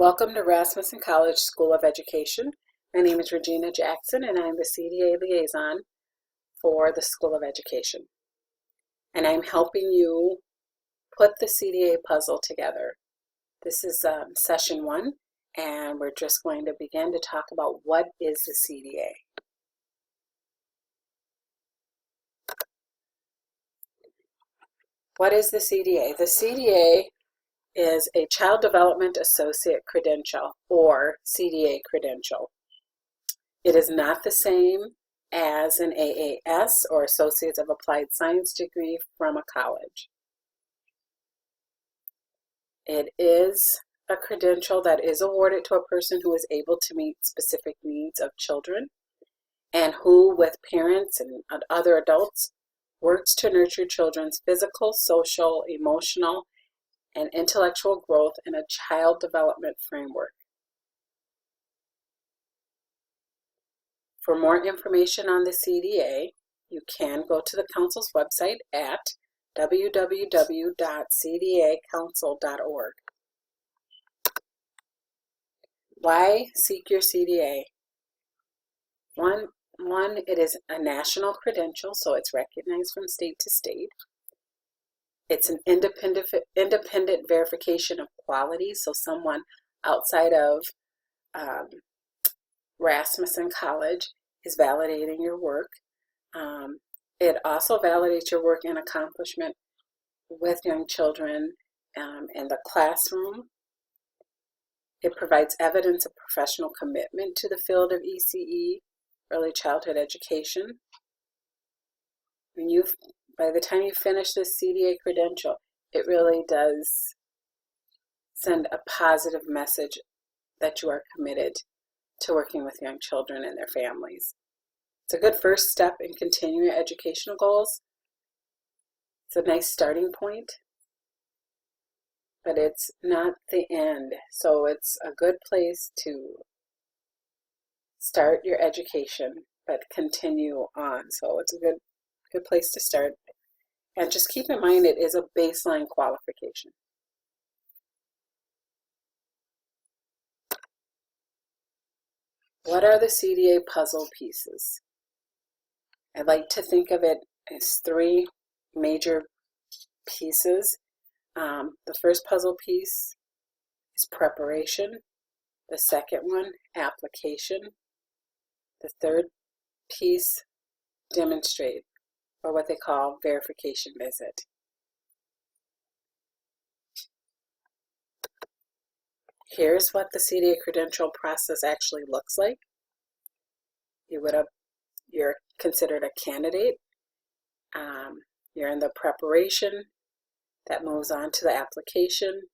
Welcome to Rasmussen College School of Education. My name is Regina Jackson and I'm the CDA liaison for the School of Education. And I'm helping you put the CDA puzzle together. This is session 1 and we're just going to begin to talk about what is the CDA. What is the CDA? The CDA is a Child Development Associate Credential, or CDA credential. It is not the same as an AAS, or Associates of Applied Science degree from a college. It is a credential that is awarded to a person who is able to meet specific needs of children and who, with parents and other adults, works to nurture children's physical, social, emotional, and intellectual growth in a child development framework. For more information on the CDA, you can go to the Council's website at www.cdacouncil.org. Why seek your CDA? One, it is a national credential, so it's recognized from state to state. It's an independent verification of quality, so someone outside of Rasmussen College is validating your work. It also validates your work and accomplishment with young children in the classroom. It provides evidence of professional commitment to the field of ECE, early childhood education. By the time you finish this CDA credential, it really does send a positive message that you are committed to working with young children and their families. It's a good first step in continuing your educational goals. It's a nice starting point, but it's not the end. So it's a good place to start your education, but continue on. So it's a good place to start. And just keep in mind it is a baseline qualification. What are the CDA puzzle pieces? I like to think of it as 3 major pieces. The first puzzle piece is preparation. The second one, application. The third piece, demonstrate, or what they call verification visit. Here's what the CDA credential process actually looks like. You're considered a candidate. You're in the preparation. That moves on to the application.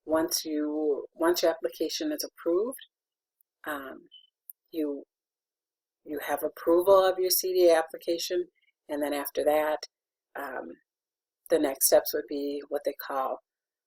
Once your application is approved, you have approval of your CDA application, and then after that, the next steps would be what they call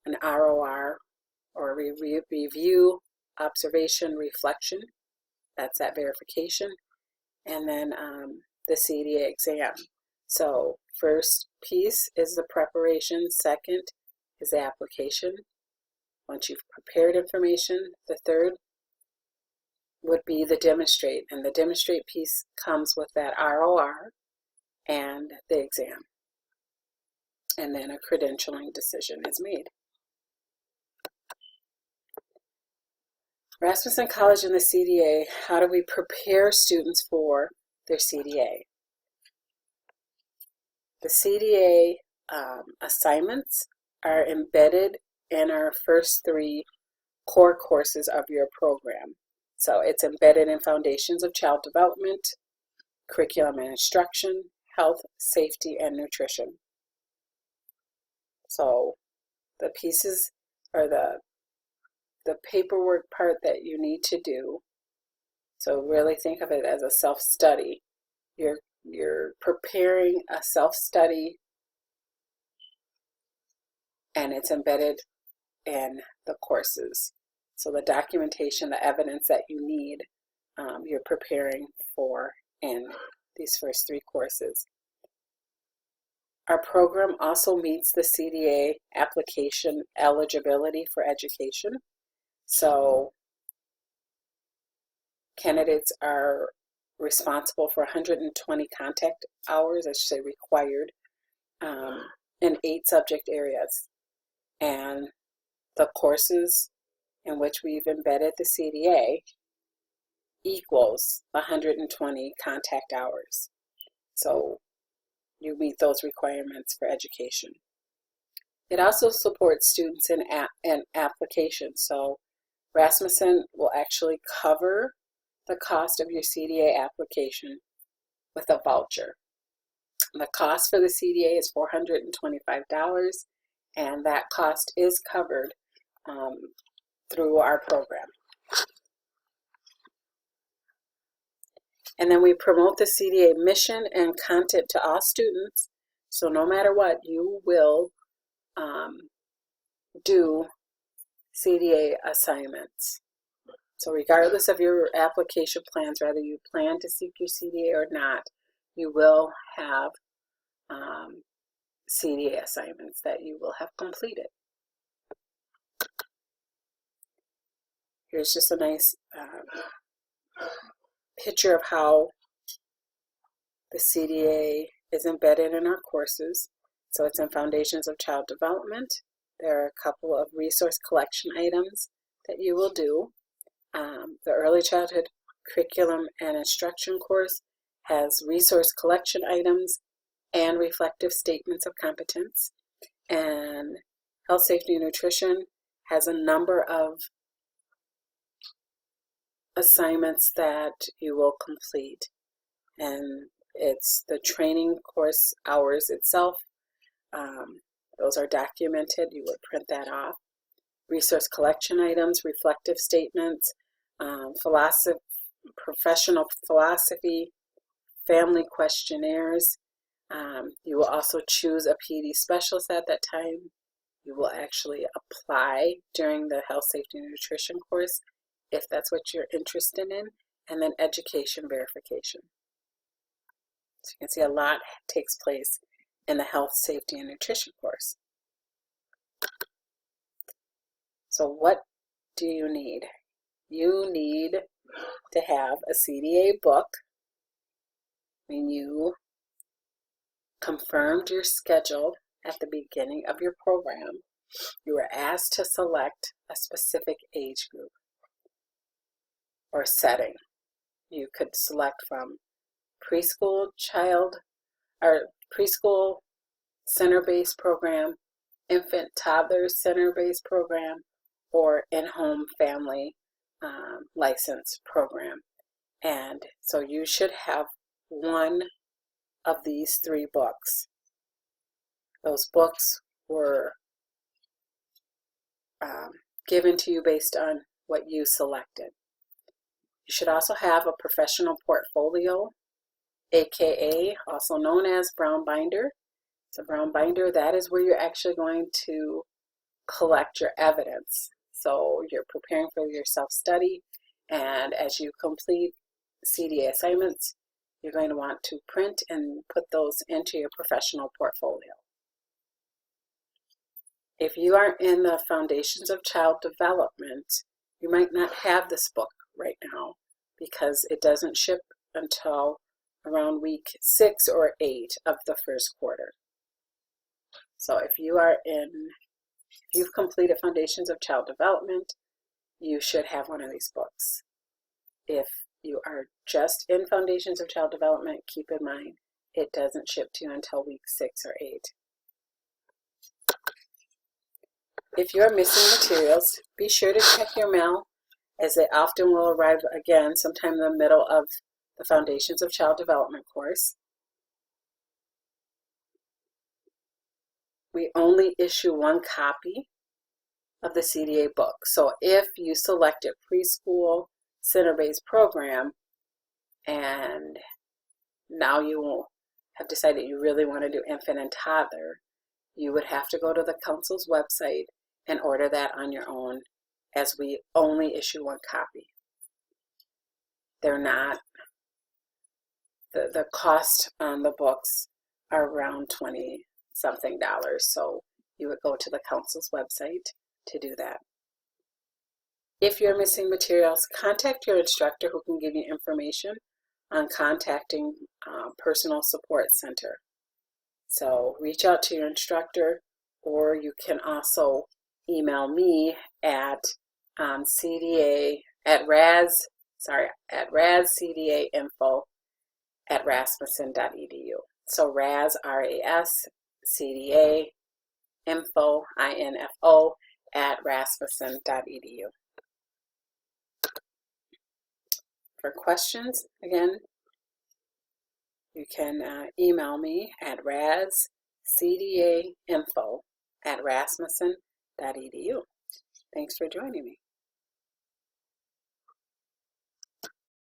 an ROR, or review, observation, reflection. That's that verification. And then the CDA exam. So first piece is the preparation, second is the application. Once you've prepared information, the third would be the demonstrate, and the demonstrate piece comes with that ROR and the exam. And then a credentialing decision is made. Rasmussen College and the CDA, how do we prepare students for their CDA? The CDA assignments are embedded in our first 3 core courses of your program. So it's embedded in Foundations of Child Development, Curriculum and Instruction, Health, Safety, and Nutrition. So the pieces are the paperwork part that you need to do. So really think of it as a self-study. You're preparing a self-study, and it's embedded in the courses. So the documentation, the evidence that you need, you're preparing for in these first 3 courses. Our program also meets the CDA application eligibility for education. So candidates are responsible for 120 contact hours, I should say required, in 8 subject areas. And the courses in which we've embedded the CDA equals 120 contact hours. So you meet those requirements for education. It also supports students in applications. So Rasmussen will actually cover the cost of your CDA application with a voucher. The cost for the CDA is $425, and that cost is covered through our program. And then we promote the CDA mission and content to all students. So no matter what, you will do CDA assignments. So regardless of your application plans, whether you plan to seek your CDA or not, you will have CDA assignments that you will have completed. Here's just a nice picture of how the CDA is embedded in our courses. So it's in Foundations of Child Development. There are a couple of resource collection items that you will do. The Early Childhood Curriculum and Instruction course has resource collection items and reflective statements of competence. And Health, Safety, and Nutrition has a number of assignments that you will complete. And it's the training course hours itself. Those are documented. You would print that off. Resource collection items, reflective statements, professional philosophy, family questionnaires. You will also choose a PD specialist at that time. You will actually apply during the Health, Safety, and Nutrition course if that's what you're interested in, and then education verification. So you can see a lot takes place in the Health, Safety, and Nutrition course. So what do you need? You need to have a CDA book. When you confirmed your schedule at the beginning of your program, you were asked to select a specific age group or setting. You could select from preschool center-based program, infant toddler center-based program, or in-home family license program. And so you should have one of these 3 books. Those books were given to you based on what you selected. You should also have a professional portfolio, aka also known as brown binder. It's a brown binder. That is where you're actually going to collect your evidence. So you're preparing for your self-study, and as you complete CDA assignments, you're going to want to print and put those into your professional portfolio. If you are in the Foundations of Child Development, you might not have this book right now because it doesn't ship until around week 6 or 8 of the first quarter. So if you've completed Foundations of Child Development, you should have one of these books. If you are just in Foundations of Child Development, keep in mind it doesn't ship to you until week 6 or 8. If you are missing materials, be sure to check your mail, as they often will arrive again sometime in the middle of the Foundations of Child Development course. We only issue 1 copy of the CDA book. So if you select a preschool center-based program and now you have decided you really want to do infant and toddler, you would have to go to the council's website and order that on your own, as we only issue 1 copy. They're not, the cost on the books are around $20-something, so you would go to the council's website to do that. If you're missing materials, contact your instructor who can give you information on contacting Personal Support Center. So reach out to your instructor, or you can also email me at rascdainfo@rascdainfo@rasmussen.edu. So RAS, R-A-S, CDA, info, I-N-F-O, @rasmussen.edu. For questions, again, you can email me at rascdainfo@rasmussen.edu. Thanks for joining me.